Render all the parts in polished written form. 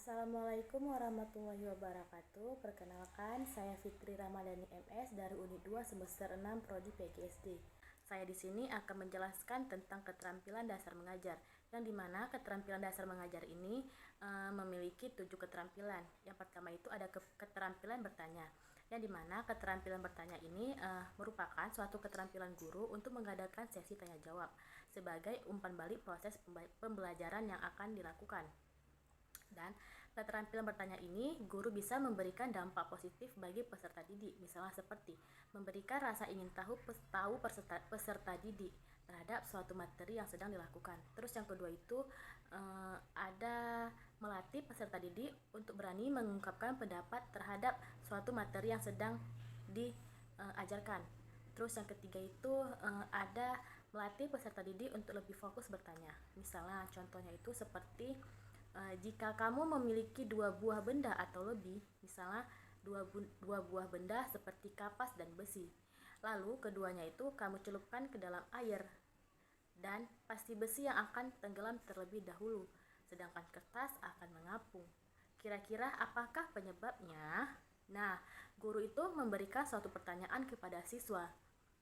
Assalamualaikum warahmatullahi wabarakatuh. Perkenalkan, saya Fitri Ramadhani MS dari Unit 2 semester 6 Prodi PGSD. Saya di sini akan menjelaskan tentang keterampilan dasar mengajar, yang dimana keterampilan dasar mengajar ini memiliki 7 keterampilan. Yang pertama itu ada keterampilan bertanya, yang dimana keterampilan bertanya ini merupakan suatu keterampilan guru untuk mengadakan sesi tanya jawab sebagai umpan balik proses pembelajaran yang akan dilakukan. Dan keterampilan bertanya ini guru bisa memberikan dampak positif bagi peserta didik, misalnya seperti memberikan rasa ingin tahu peserta didik terhadap suatu materi yang sedang dilakukan. Terus yang kedua itu ada melatih peserta didik untuk berani mengungkapkan pendapat terhadap suatu materi yang sedang diajarkan. Terus yang ketiga itu ada melatih peserta didik untuk lebih fokus bertanya. Misalnya contohnya itu seperti jika kamu memiliki 2 buah benda atau lebih, misalnya 2 buah benda seperti kapas dan besi, lalu keduanya itu kamu celupkan ke dalam air, dan pasti besi yang akan tenggelam terlebih dahulu, sedangkan kertas akan mengapung. Kira-kira apakah penyebabnya? Nah, guru itu memberikan suatu pertanyaan kepada siswa.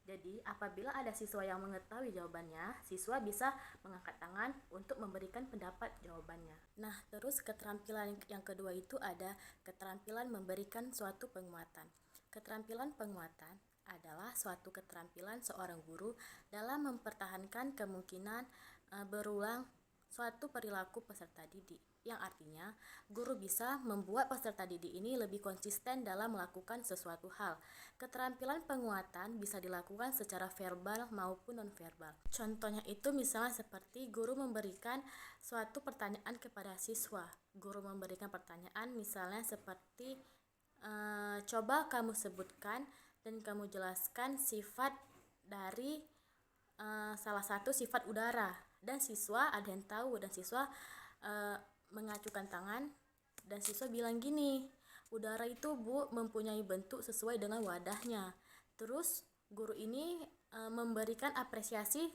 Jadi, apabila ada siswa yang mengetahui jawabannya, siswa bisa mengangkat tangan untuk memberikan pendapat jawabannya. Nah, terus keterampilan yang kedua itu ada keterampilan memberikan suatu penguatan. Keterampilan penguatan adalah suatu keterampilan seorang guru dalam mempertahankan kemungkinan berulang suatu perilaku peserta didik, yang artinya guru bisa membuat peserta didik ini lebih konsisten dalam melakukan sesuatu hal. Keterampilan penguatan bisa dilakukan secara verbal maupun nonverbal. Contohnya itu misalnya seperti guru memberikan suatu pertanyaan kepada siswa. Guru memberikan pertanyaan misalnya seperti coba kamu sebutkan dan kamu jelaskan sifat dari salah satu sifat udara, dan siswa ada yang tahu, dan siswa mengacukan tangan, dan siswa bilang gini, udara itu Bu mempunyai bentuk sesuai dengan wadahnya. Terus guru ini memberikan apresiasi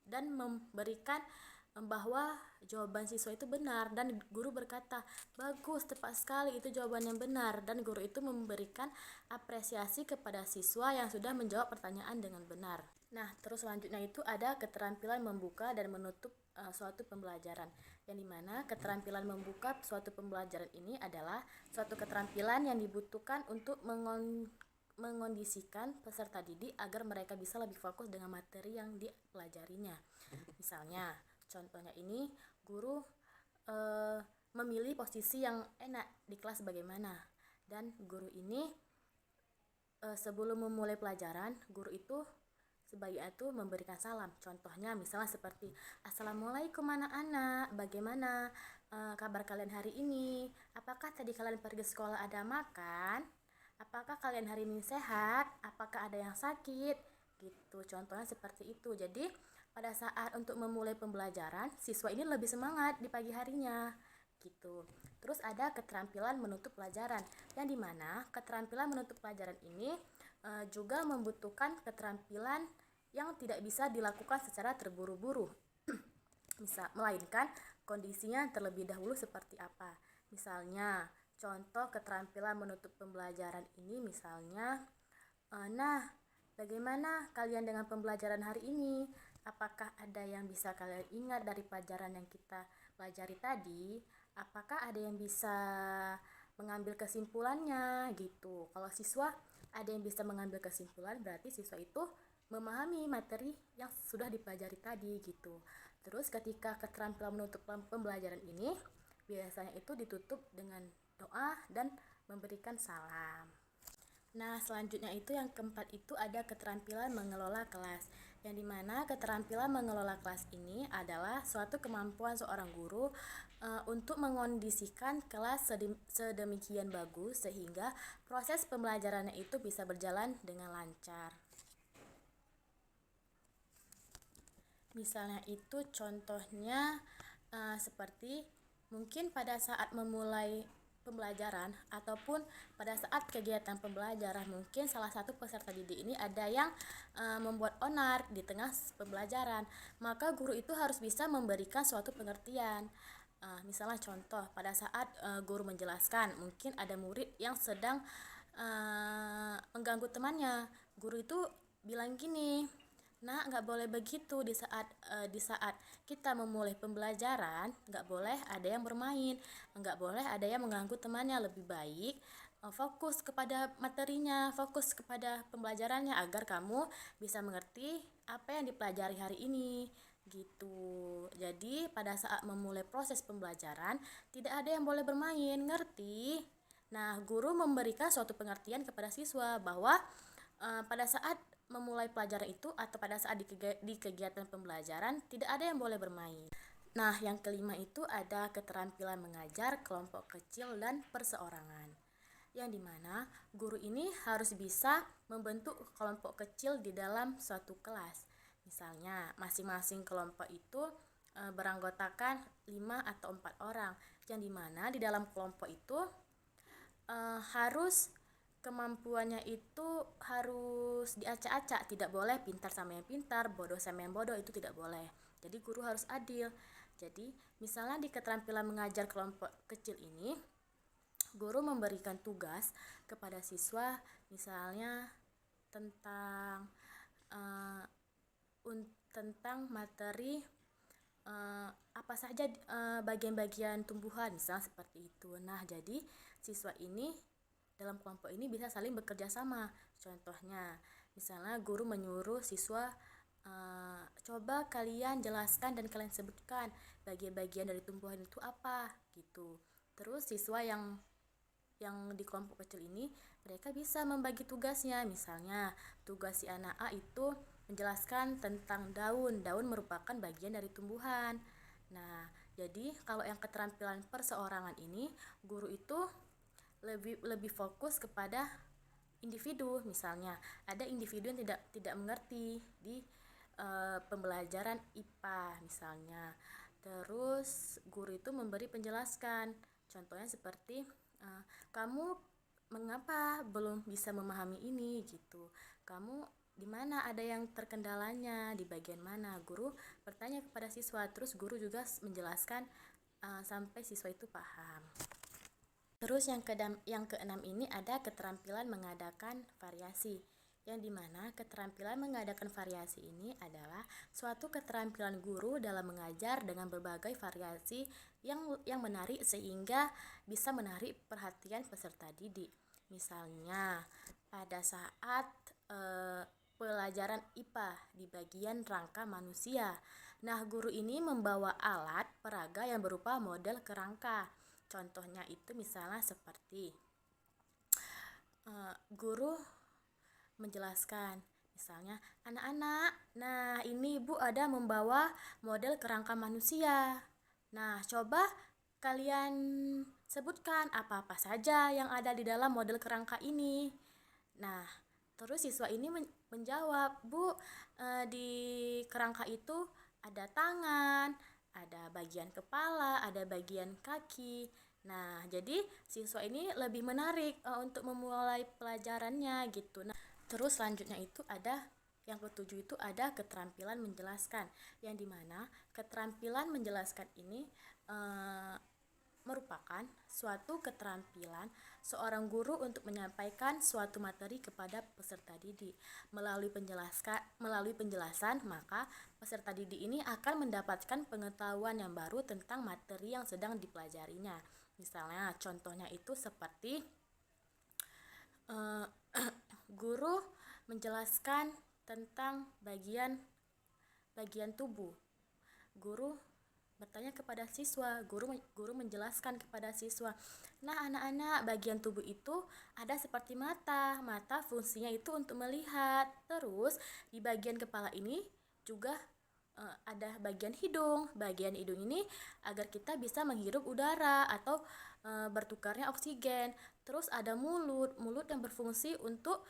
dan memberikan bahwa jawaban siswa itu benar, dan guru berkata, bagus, tepat sekali, itu jawaban yang benar, dan guru itu memberikan apresiasi kepada siswa yang sudah menjawab pertanyaan dengan benar. Nah, terus selanjutnya itu ada keterampilan membuka dan menutup suatu pembelajaran, yang dimana keterampilan membuka suatu pembelajaran ini adalah suatu keterampilan yang dibutuhkan untuk mengondisikan peserta didik agar mereka bisa lebih fokus dengan materi yang dipelajarinya. Misalnya, contohnya ini guru memilih posisi yang enak di kelas bagaimana, dan guru ini sebelum memulai pelajaran, guru itu sebaiknya itu memberikan salam. Contohnya misalnya seperti, Assalamualaikum anak-anak, bagaimana kabar kalian hari ini? Apakah tadi kalian pergi sekolah ada makan? Apakah kalian hari ini sehat? Apakah ada yang sakit? Gitu, contohnya seperti itu. Jadi pada saat untuk memulai pembelajaran, siswa ini lebih semangat di pagi harinya gitu. Terus ada keterampilan menutup pelajaran, yang dimana keterampilan menutup pelajaran ini juga membutuhkan keterampilan yang tidak bisa dilakukan secara terburu-buru, melainkan kondisinya terlebih dahulu seperti apa. Misalnya, contoh keterampilan menutup pembelajaran ini misalnya, nah, bagaimana kalian dengan pembelajaran hari ini? Apakah ada yang bisa kalian ingat dari pelajaran yang kita pelajari tadi? Apakah ada yang bisa mengambil kesimpulannya gitu? Kalau siswa ada yang bisa mengambil kesimpulan, berarti siswa itu memahami materi yang sudah dipelajari tadi gitu. Terus ketika keterampilan menutup pembelajaran ini biasanya itu ditutup dengan doa dan memberikan salam. Nah, selanjutnya itu yang keempat itu ada keterampilan mengelola kelas, yang dimana keterampilan mengelola kelas ini adalah suatu kemampuan seorang guru untuk mengondisikan kelas sedemikian bagus sehingga proses pembelajarannya itu bisa berjalan dengan lancar. Misalnya itu contohnya seperti mungkin pada saat memulai pembelajaran ataupun pada saat kegiatan pembelajaran, mungkin salah satu peserta didik ini ada yang membuat onar di tengah pembelajaran, maka guru itu harus bisa memberikan suatu pengertian. Misalnya contoh, pada saat guru menjelaskan, mungkin ada murid yang sedang mengganggu temannya. Guru itu bilang gini, nah, nggak boleh begitu di saat kita memulai pembelajaran, nggak boleh ada yang bermain, nggak boleh ada yang mengganggu temannya. Lebih baik fokus kepada materinya, fokus kepada pembelajarannya agar kamu bisa mengerti apa yang dipelajari hari ini. Gitu. Jadi pada saat memulai proses pembelajaran, tidak ada yang boleh bermain, ngerti? Nah, guru memberikan suatu pengertian kepada siswa bahwa pada saat memulai pelajaran itu atau pada saat di kegiatan pembelajaran tidak ada yang boleh bermain. Nah, yang kelima itu ada keterampilan mengajar kelompok kecil dan perseorangan. Yang dimana guru ini harus bisa membentuk kelompok kecil di dalam suatu kelas. Misalnya, masing-masing kelompok itu beranggotakan 5 atau 4 orang. Yang dimana di dalam kelompok itu harus kemampuannya itu harus diacak-acak, tidak boleh pintar sama yang pintar, bodoh sama yang bodoh, itu tidak boleh. Jadi guru harus adil. Jadi misalnya di keterampilan mengajar kelompok kecil ini, guru memberikan tugas kepada siswa, misalnya tentang uh, tentang materi apa saja bagian-bagian tumbuhan, misalnya seperti itu. Nah, jadi siswa ini dalam kelompok ini bisa saling bekerja sama. Contohnya, misalnya guru menyuruh siswa coba kalian jelaskan dan kalian sebutkan bagian-bagian dari tumbuhan itu apa gitu. Terus siswa yang di kelompok kecil ini mereka bisa membagi tugasnya. Misalnya tugas si anak A itu menjelaskan tentang daun. Daun merupakan bagian dari tumbuhan. Nah, jadi kalau yang keterampilan perseorangan ini, guru itu lebih fokus kepada individu. Misalnya ada individu yang tidak mengerti di pembelajaran IPA misalnya. Terus guru itu memberi penjelasan. Contohnya seperti kamu mengapa belum bisa memahami ini gitu. Kamu di mana ada yang terkendalanya, di bagian mana? Guru bertanya kepada siswa, terus guru juga menjelaskan sampai siswa itu paham. Terus yang keenam ini ada keterampilan mengadakan variasi. Yang dimana keterampilan mengadakan variasi ini adalah suatu keterampilan guru dalam mengajar dengan berbagai variasi yang menarik sehingga bisa menarik perhatian peserta didik. Misalnya pada saat pelajaran IPA di bagian rangka manusia. Nah, guru ini membawa alat peraga yang berupa model kerangka. Contohnya itu misalnya seperti guru menjelaskan, misalnya anak-anak, nah ini ibu ada membawa model kerangka manusia. Nah, coba kalian sebutkan apa-apa saja yang ada di dalam model kerangka ini. Nah, terus siswa ini menjawab, Bu, di kerangka itu ada tangan, ada bagian kepala, ada bagian kaki. Nah, jadi siswa ini lebih menarik untuk memulai pelajarannya gitu. Nah, terus selanjutnya itu ada yang ketujuh itu ada keterampilan menjelaskan, yang dimana keterampilan menjelaskan ini merupakan suatu keterampilan seorang guru untuk menyampaikan suatu materi kepada peserta didik. Melalui penjelasan, maka peserta didik ini akan mendapatkan pengetahuan yang baru tentang materi yang sedang dipelajarinya. Misalnya contohnya itu seperti guru menjelaskan tentang bagian tubuh. Guru bertanya kepada siswa, guru menjelaskan kepada siswa. Nah, anak-anak, bagian tubuh itu ada seperti mata. Mata fungsinya itu untuk melihat. Terus di bagian kepala ini juga ada bagian hidung. Bagian hidung ini agar kita bisa menghirup udara atau bertukarnya oksigen. Terus ada mulut yang berfungsi untuk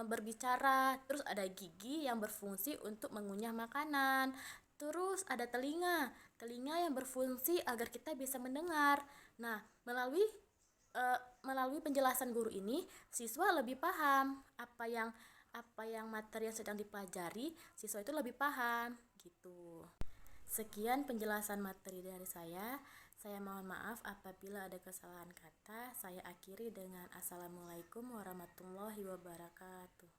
berbicara. Terus ada gigi yang berfungsi untuk mengunyah makanan. Terus ada telinga yang berfungsi agar kita bisa mendengar. Nah, melalui penjelasan guru ini, siswa lebih paham apa yang materi yang sedang dipelajari, siswa itu lebih paham gitu. Sekian penjelasan materi dari saya. Saya mohon maaf apabila ada kesalahan kata. Saya akhiri dengan Assalamualaikum warahmatullahi wabarakatuh.